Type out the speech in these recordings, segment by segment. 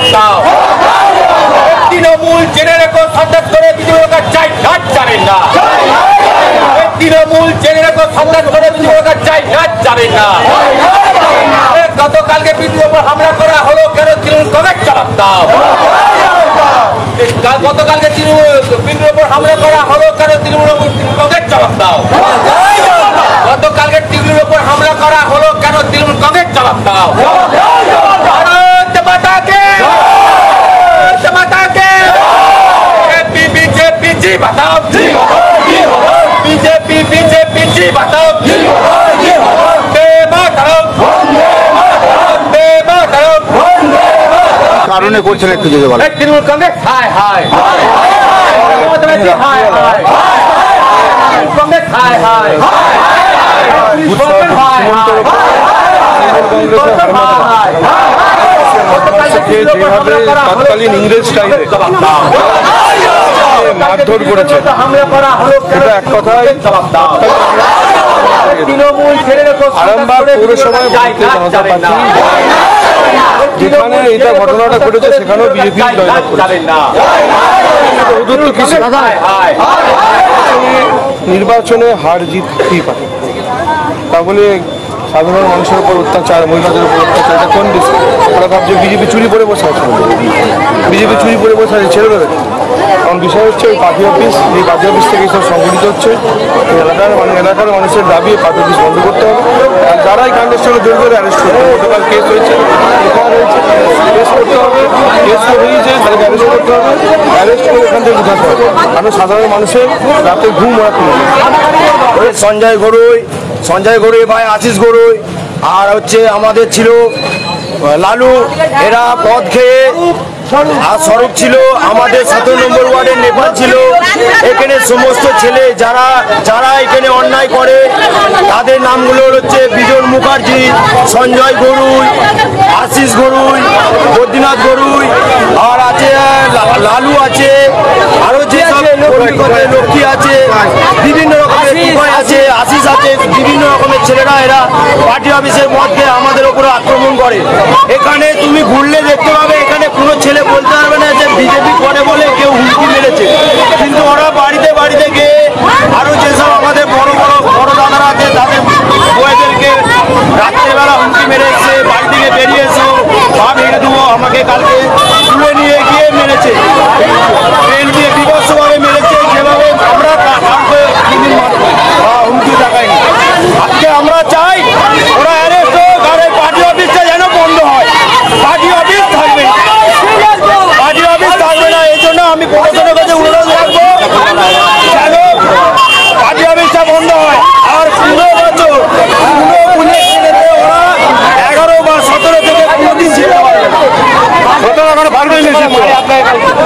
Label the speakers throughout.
Speaker 1: জবাব দাও। তৃণমূল জেনে রেখো সন্ত্রাস করে বিজেপি চাই না যাবে না। তৃণমূল জেনে রেখো সন্ত্রাস করে বিজেপি চাই না যাবে না। গতকালকে বিজেপির উপর হামলা করা হলো কেন তৃণমূল কবে জবাব দাও। গতকালকে বিজেপির উপর হামলা করা হলো কেন তৃণমূল কবে জবাব দাও। গতকালকে টিভির উপর হামলা করা হলো কেন তৃণমূল কবে জবাব দাও। ভারত মাতা কে বিজেপি জি বাতাও বিজেপি জি বাতাও
Speaker 2: কারণে করছেন একটু যদি বলেন।
Speaker 1: তৃণমূল কংগ্রেস হায় হায় হায় হায় কংগ্রেস হায় হায়
Speaker 2: তৎকালীন ইংরেজ স্টাইলে মারধর করেছে, এটা এক কথায় আরামবাগ পৌরসভায় জনতা পার্টি যেখানে এইটা ঘটনাটা ঘটেছে সেখানেও বিজেপি নির্বাচনে হার জিত কি পারে, তাহলে সাধারণ মানুষের উপর অত্যাচার, মহিলাদের উপর অত্যাচার, এটা কোন দেশ? ওরা ভাবছে বিজেপি চুরি করে বসে আছে, বিজেপি চুরি করে বসে আছে, ছেড়ে দেবে। কারণ বিষয় হচ্ছে ওই পার্টি অফিস, এই পার্টি অফিস থেকে সব সংগঠিত হচ্ছে। এলাকার মানুষের দাবি পার্টি অফিস বন্ধ করতে হবে, আর যারা এই কাণ্ডের সঙ্গে জড়িত অ্যারেস্ট করতে হবে। গতকাল কেস হয়েছে, কেস করতে হবে, কেস তো হয়েছে, তাদেরকে অ্যারেস্ট করতে হবে, অ্যারেস্ট করে এখান থেকে বোঝাতে হবে। কারণ সাধারণ মানুষের রাতে ঘুম ওরা তুলে
Speaker 3: সঞ্জয় গড়ুই ভাই আশিস গড়ুই আর হচ্ছে আমাদের ছিল লালু, এরা পদ খেয়ে আর স্বরূপ ছিল, আমাদের 17 নম্বর ওয়ার্ডের নেপাল ছিল। এখানে সমস্ত ছেলে যারা এখানে অন্যায় করে তাদের নামগুলো হচ্ছে বিজন মুখার্জি, সঞ্জয় গড়ুই, আশিস গড়ুই, বদ্রীনাথ গড়ুই, আর আছে লালু আছে, আরো যেসব লক্ষ্মী আছে, বিভিন্ন রকমের আছে, আশিস আছে, বিভিন্ন রকমের ছেলেরা এরা পার্টি অফিসের মধ্যে আমাদের উপরে আক্রমণ করে। এখানে তুমি ঘুরলে দেখতে পাবে এখানে কোনো ছেলে বলতে পারবে না যে বিজেপি করে বলে কেউ হুমকি মেরেছে, কিন্তু ওরা বাড়িতে বাড়িতে গিয়ে আরো যেসব আমাদের বড় দাদারা আছে তাদের বউদেরকে রাত্রেবেলা হুমকি মেরে এসছে, বাড়ি থেকে বেরিয়ে এসো, পা ভেঙে দেবো, আমাকে কালকে তুলে নিয়ে গিয়ে মেরেছে, ট্রেন দিয়ে বিভৎসভাবে মেরেছে। যেভাবে আমরা কাউকে হুমকি দেখাইনি। আজকে আমরা চাই ওরা অ্যারেস্ট হোক, আর এই পার্টি অফিসটা যেন বন্ধ হয়। পার্টি অফিস থাকবে না, এই জন্য আমি প্রশাসনের কাছে অনুরোধ রাখবো যেন পার্টি অফিসটা বন্ধ হয়। আর 15 বছর ওরা 11 বা 17 থেকে কোনোদিন যেতে পারবে না।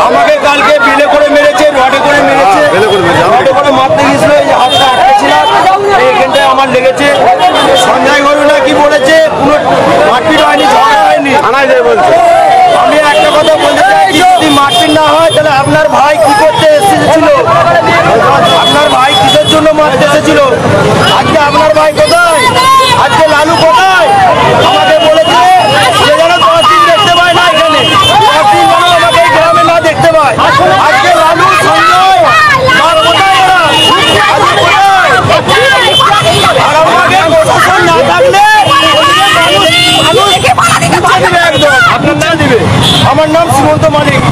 Speaker 3: আমাকে কালকে বেলে করে মেরেছে, রডে করে মেরেছে, রডে করে মারতে গিয়েছিল, এই হাতটা আটকেছিলাম, এইখানটায় আমার লেগেছে। সঞ্জয় গড়ু না কি বলেছে, কোনো মারপিট হয়নি, ঝগড়া হয়নি, বলছে। আমি একটা কথা বলতে চাই, যদি মারপিট না হয় তাহলে আপনার ভাই কি করতে এসেছিল, আপনার ভাই কিসের জন্য মারতে এসেছিল? আজকে আপনার ভাই কোথায়, আজকে লালু কোথায়? আমাকে বলেছে যে যেন 10 দিন দেখতে পায় না, এখানে 10 দিন যেন আমাকে এই গ্রামে না দেখতে পায়। আজকে লালু সঞ্জয় কোথায় ওরা, আজকে কোথায়? আর আমাকে প্রশাসন না থাকলে মানুষ একদম আপনার নাম দিবে। আমার নাম শ্রীমন্ত মালিক।